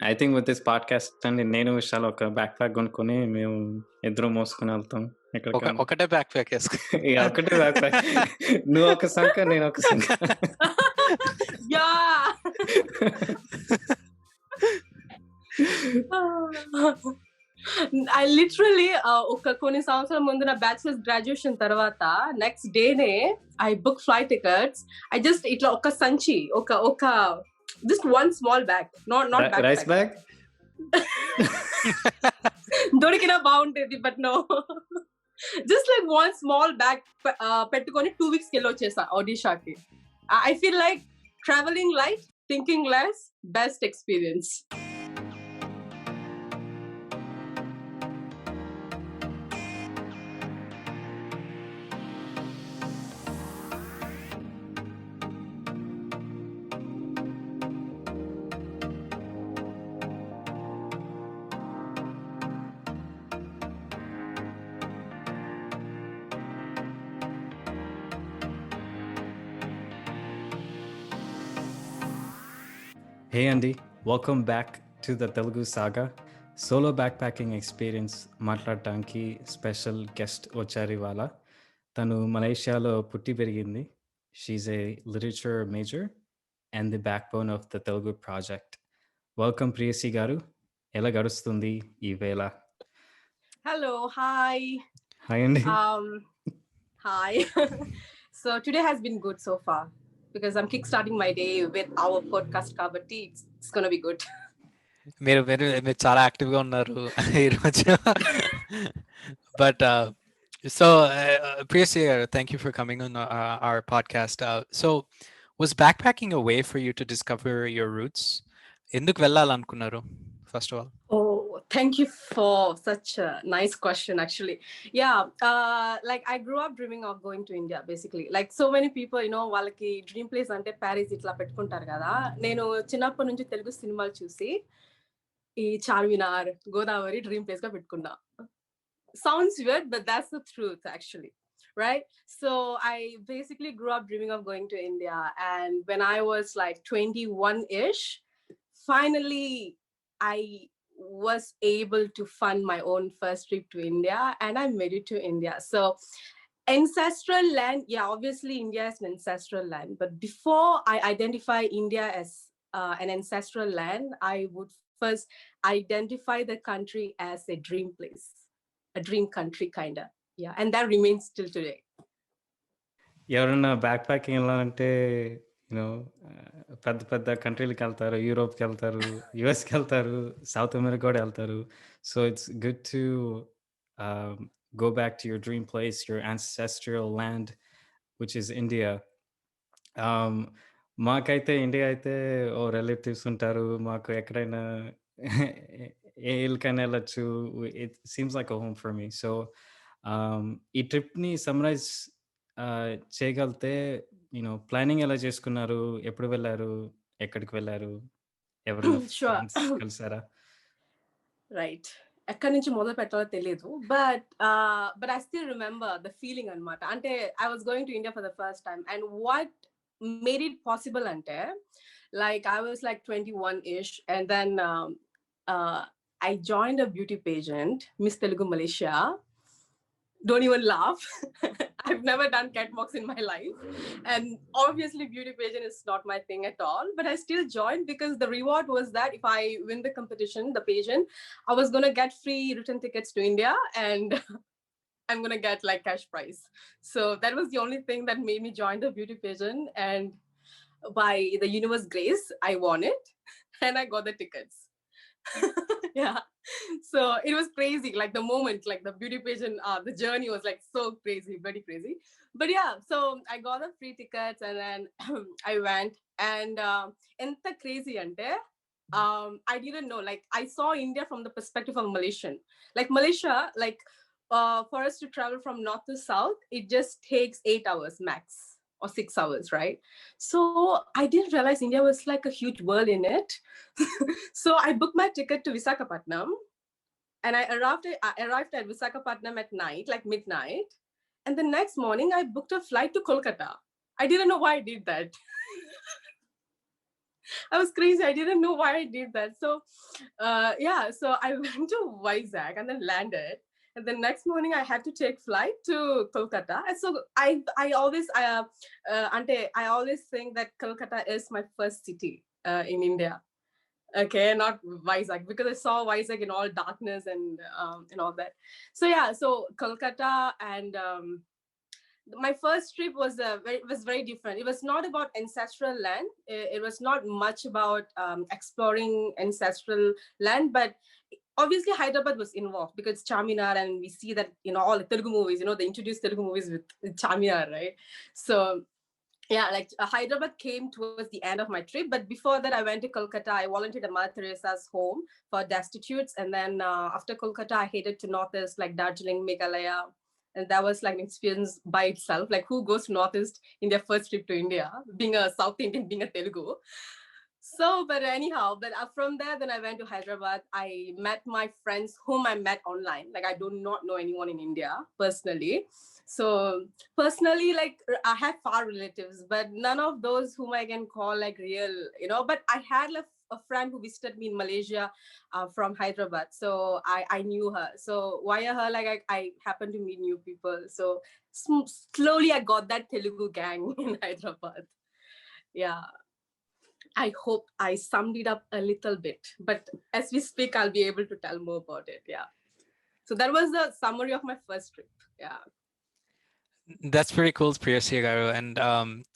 I think with this podcast అండి నేను విశాల్ ఒక బ్యాక్ ప్యాక్ కొనుక్కొని మేము ఇద్దరం మోసుకొని వెళ్తాం ఎక్కడికన్నా. ఒకటే బ్యాక్ ప్యాక్ వేసుకో. యాహ్! ఒకటే బ్యాక్ ప్యాక్. నువ్వొక సంక, నేనొక సంక. Yeah. I literally ఒక కొన్ని సంవత్సరాల ముందు నా బ్యాచిలర్స్ గ్రాడ్యుయేషన్ తర్వాత నెక్స్ట్ డేనే I book flight tickets. I just ఇట్లా ఒక సంచి ఒక just one small bag, not backpack. Rice bag? దొరికినా బాగుంటది but no. Just like one small bag పెట్టుకొని 2 weeks కి వెళ్ళొచ్చేసా ఒడిషాకి. I feel like traveling light, thinking less, best experience. Hey Andy, welcome back to the Telugu Saga. Solo backpacking experience మాట్లాడటానికి special guest వచ్చారు ఇవాళ. తను మలేషియాలో పుట్టి పెరిగింది. She's a literature major and the backbone of the Telugu project. Welcome Priyashree garu. ఎలా గడుస్తుంది ఈ వేళ? Hello, hi. హాయ్ అండి. Hi. So today has been good so far because I'm kickstarting my day with our podcast kabatti it's going to be good. మీరు చాలా యాక్టివ్గా ఉన్నారు ఈరోజు. But so Priyasree, thank you for coming on our podcast. So was backpacking a way for you to discover your roots? ఎందుకు వెళ్ళాలనుకున్నారు first of all? Oh, thank you for such a nice question actually. Yeah, like I grew up dreaming of going to India basically. Like so many people, you know, వాళ్ళకి dream place అంటే Paris ఇట్లా పెట్టుకుంటారు కదా. నేను చిన్నప్పటి నుంచి తెలుగు సినిమాలు చూసి ఈ చార్మినార్, గోదావరి డ్రీమ్ ప్లేస్ గా పెట్టుకున్నా. Sounds weird, but that's the truth actually. Right? So I basically grew up dreaming of going to India, and when I was like 21-ish, finally I was able to fund my own first trip to India, and I made it to India. So ancestral land, yeah, obviously India is an ancestral land, but before I identify India as an ancestral land, I would first identify the country as a dream place, a dream country kind of. Yeah, and that remains till today. ఎవరన్నా back packing వెళ్ళాలంటే you know పెద్ద పెద్ద కంట్రీలకి వెళ్తారు, యూరోప్కి వెళ్తారు, యుఎస్కి వెళ్తారు, south America కూడా వెళ్తారు. So it's good to go back to your dream place, your ancestral land, which is India. మాకైతే ఇండియా అయితే ఓ రిలేటివ్స్ ఉంటారు. మాకు ఎక్కడైనా ఏ ఇల్లుకైనా వెళ్ళొచ్చు. It seems like a home for me. So ఈ ట్రిప్‌ని సమ్మరైజ్ చేయగలిగితే ప్లానింగ్ ఎలా చేసుకున్నారు? ఎప్పుడు వెళ్లారు? ఎక్కడికి వెళ్లారు? ఎవరైనా Sure. ఫ్రెండ్స్ కలిసారా? Right. ఎక్కడి నుంచి మొదలు పెట్టాలో తెలియదు but I still remember the feeling అనమాట. అంటే I was going to India for the first time and what made it possible అంటే like I was like 21-ish and then I joined a beauty pageant, Miss Telugu Malaysia. Don't even laugh. I've never done catwalks in my life. And obviously beauty pageant is not my thing at all. But I still joined because the reward was that if I win the competition, the pageant, I was going to get free return tickets to India and I'm going to get like cash prize. So that was the only thing that made me join the beauty pageant. And by the universe grace, I won it and I got the tickets. Yeah, so it was crazy, like the moment, like the beauty pageant, the journey was like so crazy, very crazy. But yeah, so I got the free tickets and then I went and enta crazy ante I didn't know, like I saw India from the perspective of Malaysian. Like Malaysia, like for us to travel from north to south, it just takes 8 hours max or 6 hours, right? So I didn't realize India was like a huge world in it. So I booked my ticket to Visakhapatnam and I arrived at Visakhapatnam at night, like midnight. And the next morning I booked a flight to Kolkata. I didn't know why I did that. I was crazy. I didn't know why I did that. So, yeah. So I went to Vizag and then landed. And the next morning, I had to take flight to Kolkata. And so I always think that Kolkata is my first city in India. Okay, not Vizag, because I saw Vizag in all darkness and all that. So yeah, so Kolkata and my first trip was very different. It was not about ancestral land. It was not much about exploring ancestral land, but obviously Hyderabad was involved because Charminar, and we see that all the Telugu movies. They introduced Telugu movies with Charminar, right? So yeah, like Hyderabad came towards the end of my trip, but before that, I went to Kolkata. I volunteered at Mother Teresa's home for destitutes, and then after Kolkata, I headed to northeast, like Darjeeling, Meghalaya, and that was like an experience by itself. Like, who goes to northeast in their first trip to India, being a South Indian, being a Telugu? So, but anyhow, but from there, then I went to Hyderabad. I met my friends whom I met online. Like, I do not know anyone in India personally. So personally, like, I have far relatives, but none of those whom I can call like real. But I had a friend who visited me in Malaysia from Hyderabad. So I knew her. So via her, like I happened to meet new people. So slowly I got that Telugu gang in Hyderabad. Yeah. I hope I summed it up a little bit, but as we speak, I'll be able to tell more about it. Yeah. So that was the summary of my first trip. Yeah. That's pretty cool, Priyasree garu. And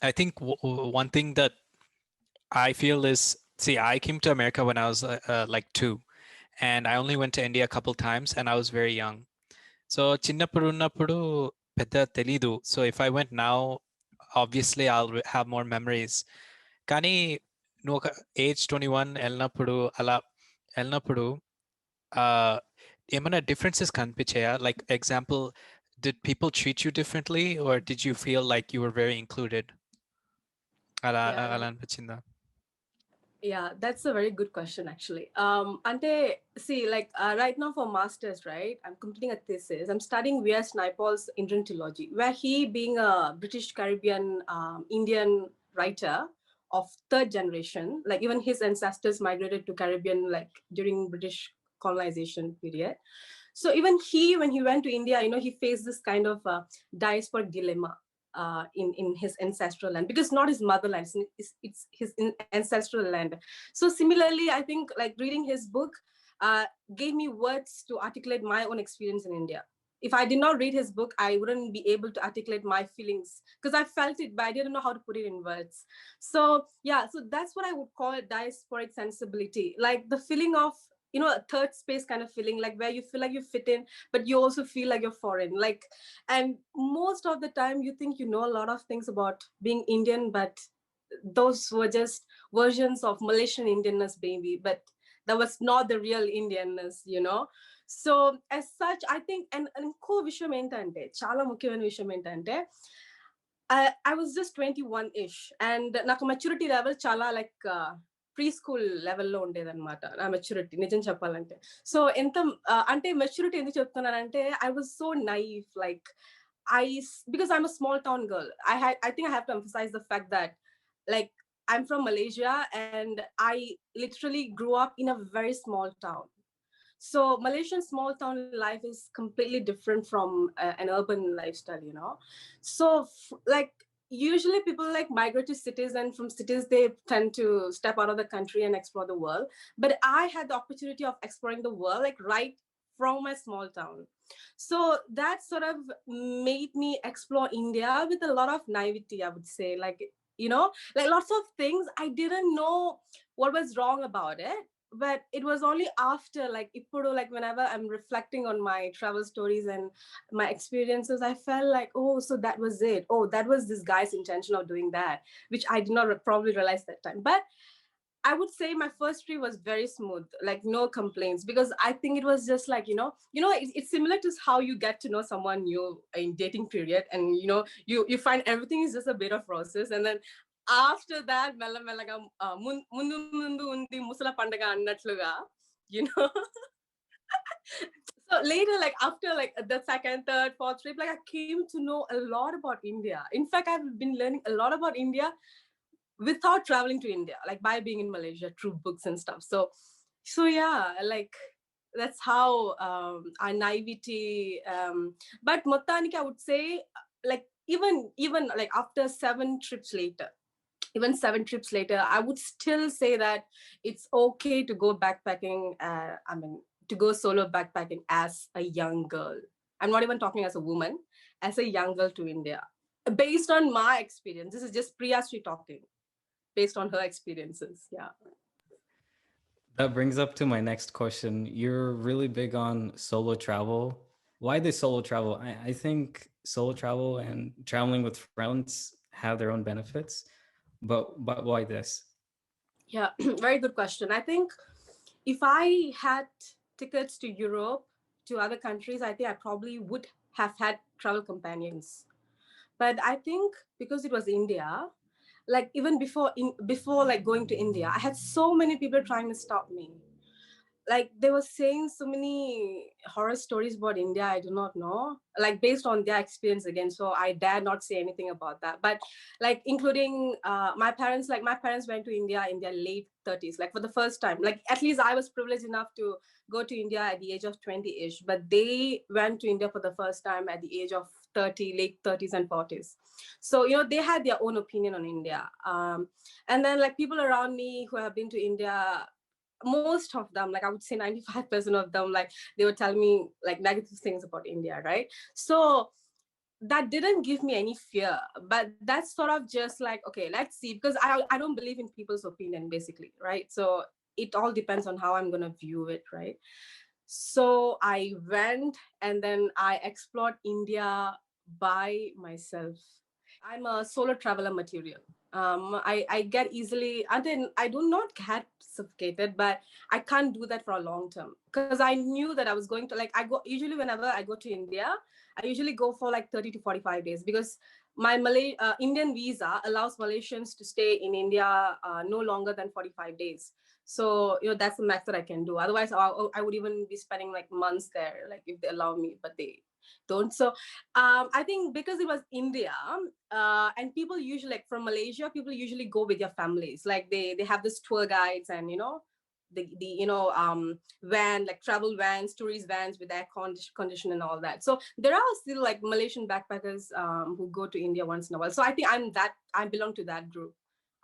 I think one thing that I feel is, see, I came to America when I was like 2, and I only went to India a couple times, and I was very young. So చిన్నప్పుడు ఉన్నప్పుడు పెద్ద తెలీదు. So if I went now, obviously I'll have more memories. కానీ నువ్వు ఒక age 21 వెళ్ళినప్పుడు అలా వెళ్ళినప్పుడు ఏమైనా differences కనిపించాయా? Like example, did people treat you differently, or did you feel like you were very included? అలా Yeah. అలా అనిపించిందా? Yeah, that's a very good question, actually. Ante, see, like right now for masters, right? I'm completing a thesis. I'm studying V.S. Naipaul's Indian trilogy, where he, being a British Caribbean Indian writer of third generation, like even his ancestors migrated to Caribbean like during British colonization period. So even he, when he went to India, he faced this kind of diasporic dilemma in his ancestral land, because not his motherland, it's his ancestral land. So similarly, I think like reading his book gave me words to articulate my own experience in India. If I did not read his book, I wouldn't be able to articulate my feelings, because I felt it, but I didn't know how to put it in words. So yeah, so that's what I would call diasporic sensibility, like the feeling of a third space kind of feeling, like where you feel like you fit in, but you also feel like you're foreign. Like, and most of the time you think you know a lot of things about being Indian, but those were just versions of Malaysian Indianness, baby, but that was not the real Indianness. So as such, I think, and ఇంకో విషయం ఏంటంటే, చాలా ముఖ్యమైన విషయం ఏంటంటే, I was just 21-ish, and నాకు maturity level చాలా like pre school లెవెల్లో ఉండేదన్నమాట నా మెచ్యూరిటీ, నిజం చెప్పాలంటే. సో ఎంత అంటే మెచ్యూరిటీ ఎందుకు చెప్తున్నానంటే, I was so naive, like because I'm a small town girl. I think I have to emphasize the fact that, like, I'm from Malaysia and I literally grew up in a very small town. So Malaysian small town life is completely different from an urban lifestyle. So like usually people like migrate to cities, and from cities they tend to step out of the country and explore the world. But I had the opportunity of exploring the world, like right from my small town. So that sort of made me explore India with a lot of naivety, I would say. Like lots of things I didn't know what was wrong about it. But it was only after, like ippudu, like whenever I'm reflecting on my travel stories and my experiences, I felt like, oh, so that was it. Oh, that was this guy's intention of doing that, which I did not probably realize that time. But I would say my first trip was very smooth, like no complaints, because I think it was just like, it's similar to how you get to know someone new in dating period, and you find everything is just a bit of process, and then after that, mella mellaga mundu mundu undi musala pandaga annatluga, you know. So later, like after like the second, third, fourth trip, like I came to know a lot about India. In fact, I've been learning a lot about India without traveling to India, like by being in Malaysia through books and stuff. So yeah, like that's how our naivety. But Mottanika, I would say, like even like after 7 trips later, even 7 trips later, I would still say that it's okay to go backpacking. I mean, to go solo backpacking as a young girl. I'm not even talking as a woman, as a young girl to India. Based on my experience, this is just Priyasree talking, based on her experiences. Yeah. That brings up to my next question. You're really big on solo travel. Why the solo travel? I think solo travel and traveling with friends have their own benefits, but why this? Yeah, very good question. I think if I had tickets to Europe, to other countries, I think I probably would have had travel companions. But I think because it was India, like even before like going to India, I had so many people trying to stop me. Like they were saying so many horror stories about India, I do not know, like based on their experience again. So I dare not say anything about that. But like including my parents, like my parents went to India in their late 30s, like for the first time. Like at least I was privileged enough to go to India at the age of 20-ish, but they went to India for the first time at the age of 30, late 30s and 40s. So they had their own opinion on India. And then like people around me who have been to India, most of them, like I would say 95% of them, like they would tell me like negative things about India, right? So that didn't give me any fear, but that's sort of just like, okay, let's see, because I don't believe in people's opinion basically, right? So it all depends on how I'm going to view it, right? So I went and then I explored India by myself. I'm a solo traveler material. I get easily, and then I do not get suffocated, but I can't do that for a long term because I knew that I was going to, like, I go usually whenever I go to India, I usually go for like 30 to 45 days because my Indian visa allows Malaysians to stay in India no longer than 45 days. So that's the max that I can do. Otherwise, I would even be spending like months there, like if they allow me, but they don't. So I think because it was India, and people usually, like from Malaysia, people usually go with their families. Like they have this tour guides and the van, like travel vans, tourist vans with air condition and all that. So there are still like Malaysian backpackers who go to India once in a while. So I think I belong to that group.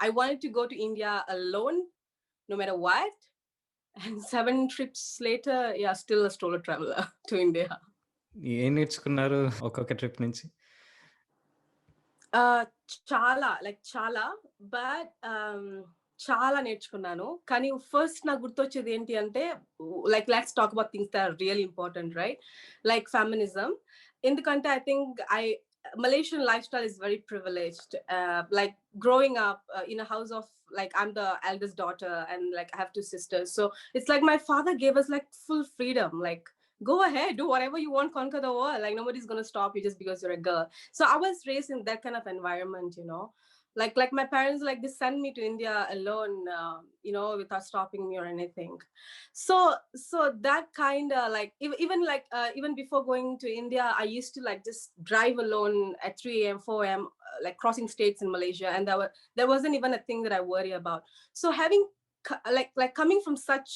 I wanted to go to India alone, no matter what. And 7 trips later, yeah, still a solo traveler to India. ఏం నేర్చుకున్నారు ఒక్కొక్క trip నుంచి? చాలా but చాలా నేర్చుకున్నాను. కానీ first నాకు గుర్తొచ్చేది ఏంటి అంటే, like let's talk about things that are really important, right? Like feminism. ఎందుకంటే I think Malaysian lifestyle is very privileged. Like growing up in a house of, like, I'm the eldest daughter and like I have 2 sisters. So it's like my father gave us like full freedom. Like, go ahead, do whatever you want, conquer the world. Like nobody's gonna stop you just because you're a girl. So I was raised in that kind of environment. Like my parents, like they sent me to India alone, without stopping me or anything. So that kind of like even before going to India, I used to like just drive alone at 3 a.m., 4 a.m., like crossing states in Malaysia, and there wasn't even a thing that I worry about. So having like coming from such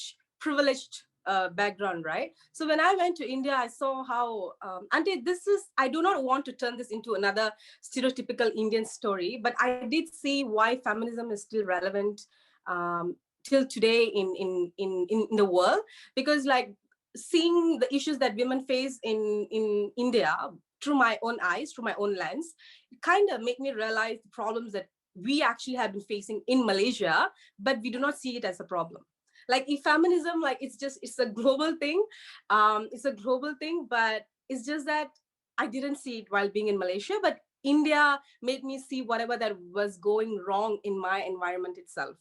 privileged background, right? So when I went to India, I saw how I do not want to turn this into another stereotypical Indian story, but I did see why feminism is still relevant um, till today in the world, because like seeing the issues that women face in India through my own eyes, through my own lens, it kind of made me realize the problems that we actually have been facing in Malaysia, but we do not see it as a problem. Like if feminism, like it's a global thing. It's a global thing, but it's just that I didn't see it while being in Malaysia, but India made me see whatever that was going wrong in my environment itself.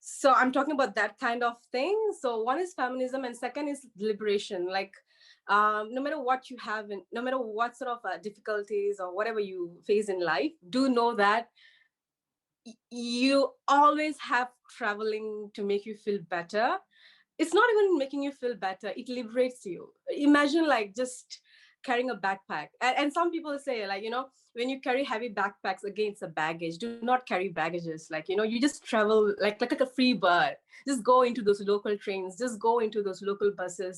So I'm talking about that kind of thing. So one is feminism and second is liberation. Like no matter what you have, and no matter what sort of difficulties or whatever you face in life, do know that you always have traveling to make you feel better. It's not even making you feel better, it liberates you. Imagine like just carrying a backpack. And some people say, like, when you carry heavy backpacks, again, it's a baggage. Do not carry baggages. Like, you just travel like a free bird. Just go into those local trains, just go into those local buses,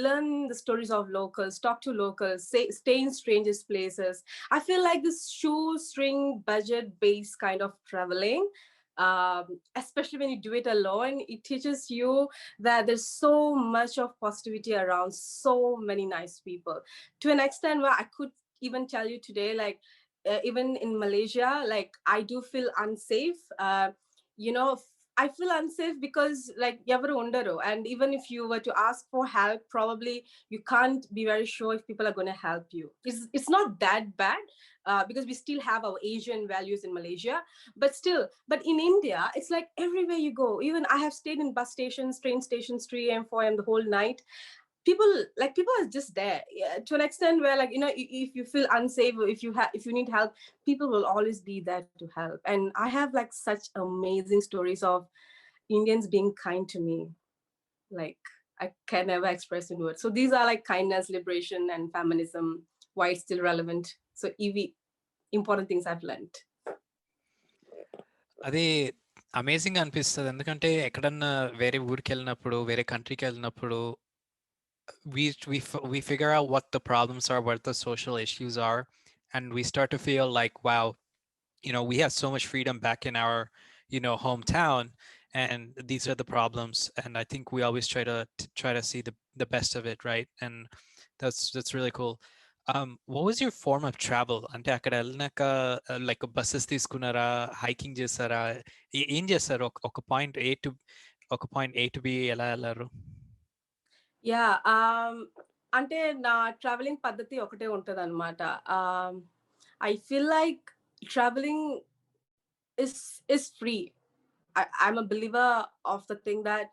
learn the stories of locals, talk to locals, stay in strangers' places. I feel like this shoestring budget-based kind of traveling, especially when you do it alone, it teaches you that there's so much of positivity around, so many nice people, to an extent where I could even tell you today, like, even in Malaysia, like, I do feel unsafe. You know, I feel unsafe because, like, yavaru undaru, and even if you were to ask for help, probably you can't be very sure if people are going to help you. It's not that bad, because we still have our Asian values in Malaysia, but still, but in India, it's like everywhere you go. Even I have stayed in bus stations, train stations, 3 a.m., 4 a.m. the whole night. People are just there, to an extent where, like, if you feel unsafe, or if you need help, people will always be there to help. And I have, like, such amazing stories of Indians being kind to me, like, I can never express in words. So these are like kindness, liberation, and feminism, why it's still relevant. So important things I've learned. అది amazing అనిపిస్తుంది, ఎందుకంటే ఎక్కడన్నా వేరే ఊరికి వెళ్ళినప్పుడు, వేరే కంట్రీకి వెళ్ళినప్పుడు we figure out what the problems are, what the social issues are, and we start to feel like, wow, we have so much freedom back in our hometown, and these are the problems. And I think we always try to see the best of it, right? And that's really cool. What was your form of travel? అంటే అక్కడ వెళ్ళినాక like buses తీసుకున్నారా, hiking చేస్తారా, ఏం చేస్తారు? ఒక point A to be ఎలా వెళ్ళారు? యా అంటే నా ట్రావెలింగ్ పద్ధతి ఒకటే ఉంటుంది అనమాట. I feel like travelling is free. I'm a believer of the thing that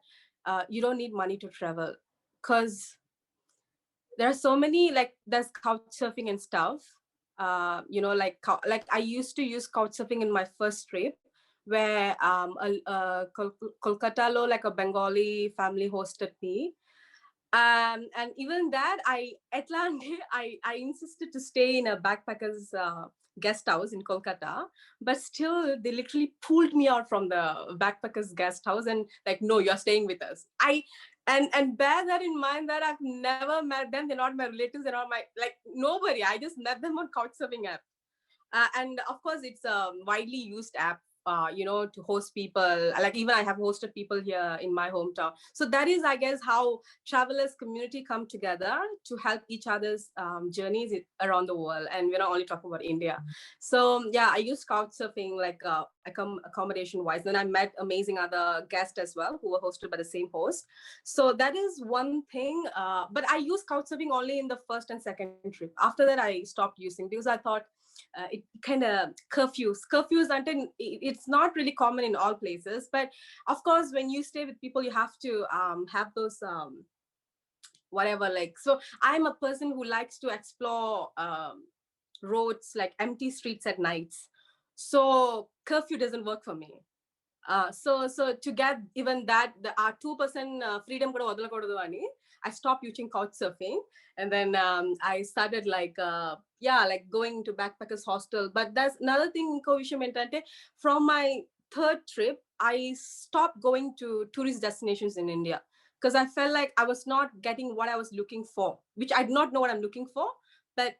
you don't need money to travel, because there are so many, like, there's couch surfing and stuff. Like I used to use couch surfing in my first trip, where Kolkata lo, like, a Bengali family hosted me. And even that, I insisted to stay in a backpackers guest house in Kolkata, but still they literally pulled me out from the backpackers guest house and, like, no, you're staying with us. And bear that in mind, that I've never met them. They're not my relatives, they're not my, like, nobody. I just met them on couchsurfing app. And of course, it's a widely used app, to host people. Like, even I have hosted people here in my hometown. So that is, I guess, how travelers community come together to help each other's journeys around the world. And we're not only talking about India. So yeah, I use couchsurfing, like, accommodation wise. Then I met amazing other guests as well, who were hosted by the same host. So that is one thing. But I use couchsurfing only in the first and second trip. After that, I stopped using, because I thought it kind of curfews until it's not really common in all places. But of course, when you stay with people, you have to have those whatever, like, so I'm a person who likes to explore roads, like empty streets at nights. So curfew doesn't work for me. So to get even that, the 2% freedom kuda vadalakodadu ani, I stopped using couch surfing. And then I started, like, like, going to backpackers hostel. But that's another thing, inko vishayam entante, from my third trip, I stopped going to tourist destinations in India, because I felt like I was not getting what I was looking for, which I did not know what I'm looking for. But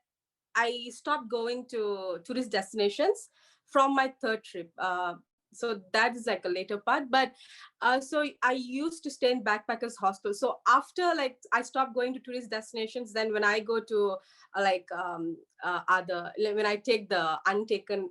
I stopped going to tourist destinations from my third trip. So that is, like, a later part. But so I used to stay in backpackers hostel. So after, like, I stopped going to tourist destinations, then when I go to other, when I take the untaken,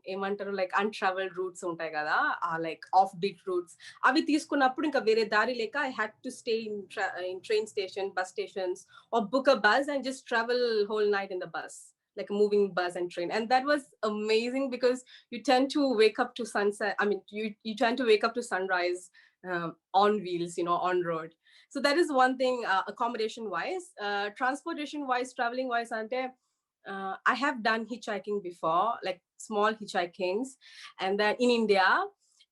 like, untraveled routes untai kada, like, offbeat routes, avi తీసుకున్నప్పుడు ఇంకా వేరే దారి లేక, I had to stay in train station, bus stations, or book a bus and just travel whole night in the bus, like a moving bus and train. And that was amazing, because you tend to wake up to sunset. I mean, you tend to wake up to sunrise on wheels, on road. So that is one thing, accommodation wise. Transportation wise, traveling wise, ante, I have done hitchhiking before, like small hitchhikings. And then in India,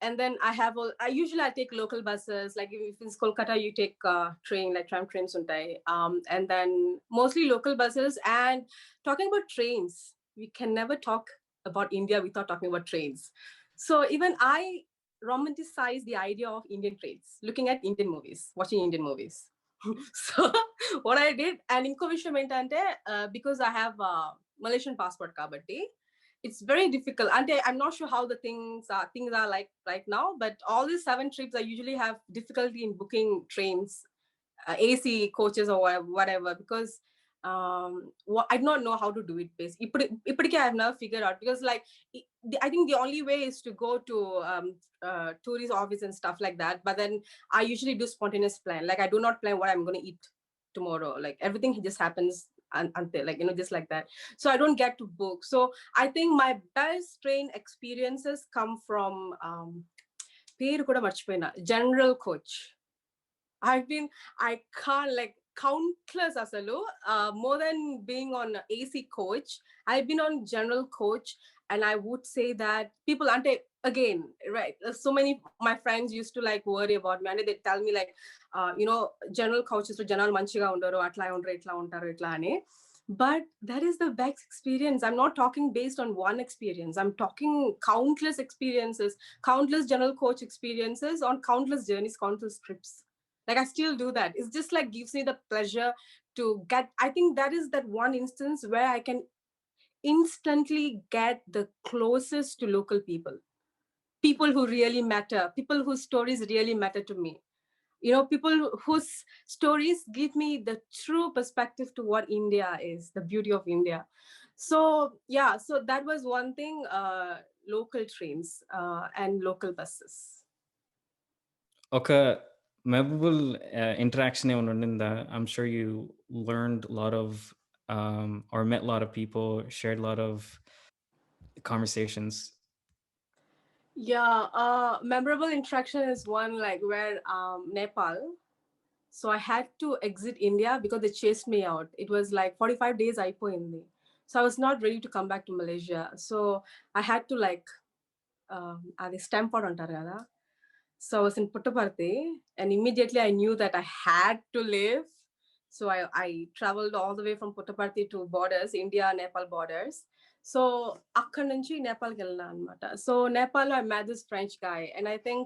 And then I usually I take local buses. Like if it's Kolkata, you take train, like tram trains untai. And then mostly local buses. And talking about trains, we can never talk about India without talking about trains. So even I romanticize the idea of Indian trains, looking at Indian movies, watching Indian movies. So what I did, and inko vishayam entante, because I have Malaysian passport kabatti, it's very difficult. And I'm not sure how the things are like right now, but all these 7 trips I usually have difficulty in booking trains, AC coaches or whatever, because I do not know how to do it. Basically, I have never figured out, because like I think the only way is to go to tourist office and stuff like that. But then I usually do spontaneous plan. Like I do not plan what I'm going to eat tomorrow. Like everything just happens until, like, just like that. So I don't get to book. So I think my best train experiences come from పేరు కూడా మర్చిపోయినా, general coach. I can't, like, countless asalu, more than being on AC coach, I've been on general coach. And I would say that people ante, again, right, so many my friends used to like worry about me, and they tell me like, general coaches to janalu manchiga undaru, atla undaru, itla untaru, itla ani. But that is the best experience. I'm not talking based on one experience, I'm talking countless experiences, countless general coach experiences on countless journeys, countless trips. Like I still do that. It's just like gives me the pleasure to get, I think that is that one instance where I can instantly get the closest to local people who really matter, people whose stories really matter to me, people whose stories give me the true perspective to what India is, the beauty of India. So yeah, so that was one thing, local trains and local buses. ఒక memorable interaction ఏమైనా ఉండిందా? I'm sure you learned a lot of or met a lot of people, shared a lot of conversations. Yeah, memorable interaction is one, like where Nepal. So I had to exit India because they chased me out. It was like 45 days అయిపోయింది. So I was not ready to come back to Malaysia. So I had to like, అది stamp out అంటారు కదా. So I was in Puttaparthi, and immediately I knew that I had to leave. So I traveled all the way from Puttaparthi to borders, India Nepal borders. So అక్కడి నుంచి నేపాల్కి వెళ్ళినా అనమాట. So Nepal, I met this French guy, and I think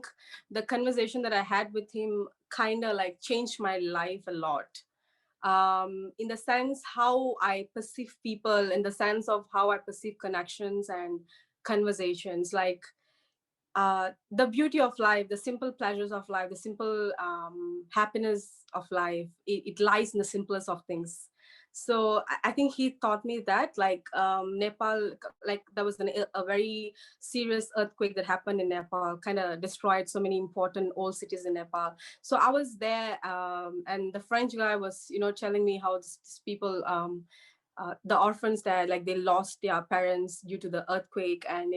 the conversation that I had with him kind of like changed my life a lot. In the sense how I perceive people, in the sense of how I perceive connections and conversations, like the beauty of life, the simple pleasures of life, the simple happiness of life, it lies in the simplest of things. So I think he taught me that, like, Nepal, like there was a very serious earthquake that happened in Nepal, kind of destroyed so many important old cities in Nepal. So I was there, and the French guy was, telling me how these people, the orphans there, like they lost their parents due to the earthquake, and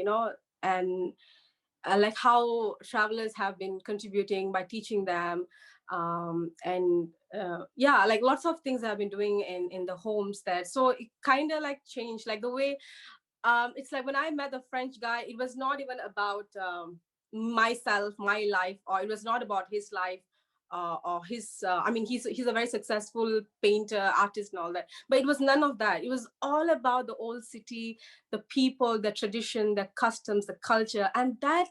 and like how travelers have been contributing by teaching them, and yeah, like lots of things I've been doing in the homes there. So it kind of like changed, like the way, it's like when I met the French guy, it was not even about myself, my life, or it was not about his life, or his I mean, he's a very successful painter, artist, and all that, but it was none of that. It was all about the old city, the people, the tradition, the customs, the culture. And that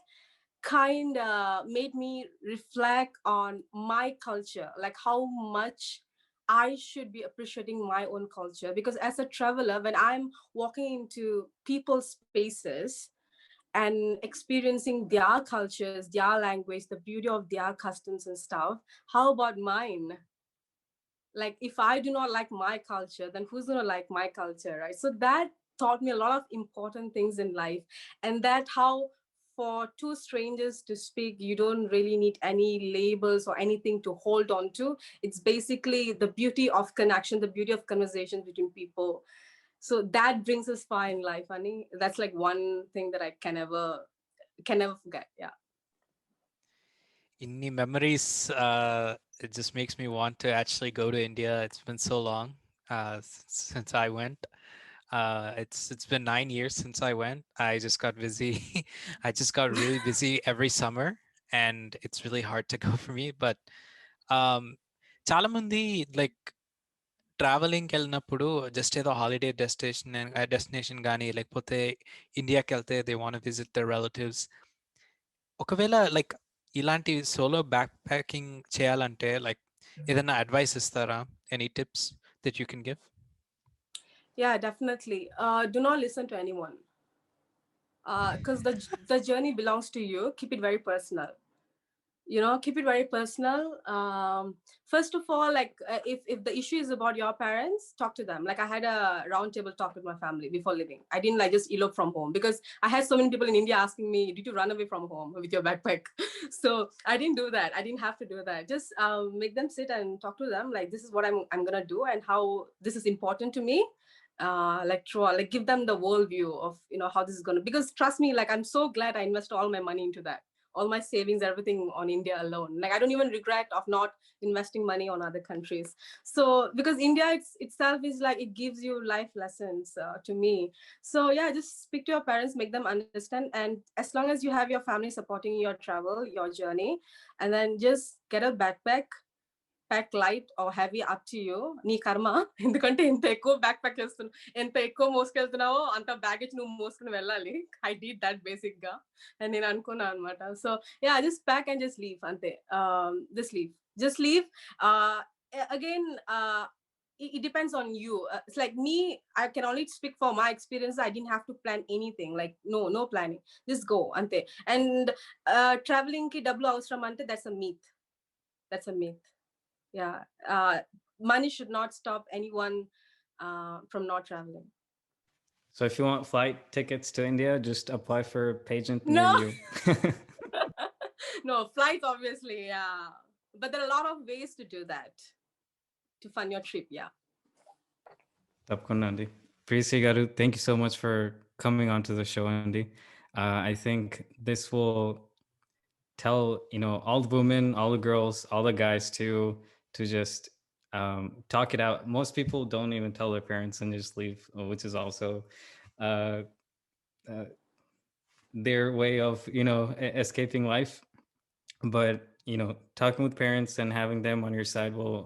kind of made me reflect on my culture, like how much I should be appreciating my own culture. Because as a traveler, when I'm walking into people's spaces and experiencing their cultures, their language, the beauty of their customs and stuff, how about mine? Like if I do not like my culture, then who's going to like my culture, right? So that taught me a lot of important things in life. And that how for two strangers to speak, you don't really need any labels or anything to hold on to. It's basically the beauty of connection, the beauty of conversation between people. So that brings us far in life, honey. That's like one thing that I can never forget. Yeah. Inni memories, it just makes me want to actually go to India. It's been so long since I went. It's been 9 years since I went. I just got busy. I just got really busy every summer, and it's really hard to go for me. But um, చాలా మంది like ట్రావెలింగ్కి వెళ్ళినప్పుడు just ఏదో holiday destination కానీ లేకపోతే ఇండియాకి వెళ్తే they want visit the relatives. ఒకవేళ లైక్ ఇలాంటి సోలో బ్యాక్ ప్యాకింగ్ చేయాలంటే లైక్ ఏదైనా అడ్వైస్ ఇస్తారా? Any tips that you can give? Yeah, definitely. Do not listen to anyone. Because the journey belongs to you. Keep it very personal. Keep it very personal. First of all, like if the issue is about your parents, talk to them. Like I had a roundtable talk with my family before leaving. I didn't like just elope from home, because I had so many people in India asking me, did you run away from home with your backpack? So I didn't do that. I didn't have to do that. Just make them sit and talk to them. Like, this is what I'm gonna do and how this is important to me. Like give them the worldview of how this is gonna, because trust me, like I'm so glad I invested all my money into that, all my savings, everything on India alone. Like I don't even regret of not investing money on other countries. So because India itself is like, it gives you life lessons to me. So yeah, just speak to your parents, make them understand, and as long as you have your family supporting your travel, your journey, and then just get a backpack. Pack light or heavy, up to you. నీ కర్మ. ఎందుకంటే ఎంత ఎక్కువ back pack చేస్తున్నావు, ఎంత ఎక్కువ మోసుకెళ్తున్నావో అంత baggage నువ్వు మోసుకుని వెళ్ళాలి. ఐ డిడ్ దట్ బేసిక్ గా అని నేను అనుకున్నాను అనమాట. So yeah, just pack and just leave అంతే. Just leave. Again, it depends on you. It's like me, I can only speak for my experience. I didn't have to plan anything, like no planning, just go ante. And traveling ki double avasram ante, that's a myth. Yeah. Money should not stop anyone from not traveling. So if you want flight tickets to India, just apply for a pageant No. near you. No, flights obviously, yeah, but there are a lot of ways to do that to fund your trip. Yeah. తప్పకుండా అండి. Priyasree garu, thank you so much for coming onto the show, Andy. I think this will tell all the women, all the girls, all the guys too, to just talk it out. Most people don't even tell their parents and just leave, which is also uh, uh, their way of escaping life. But talking with parents and having them on your side will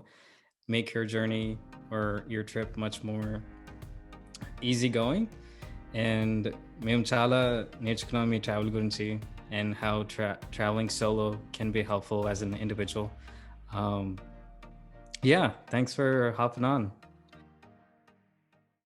make your journey or your trip much more easygoing. And మేము చాలా నేర్చుకున్నాం మీ travel గురించి, and how traveling solo can be helpful as an individual. Yeah, thanks for hopping on.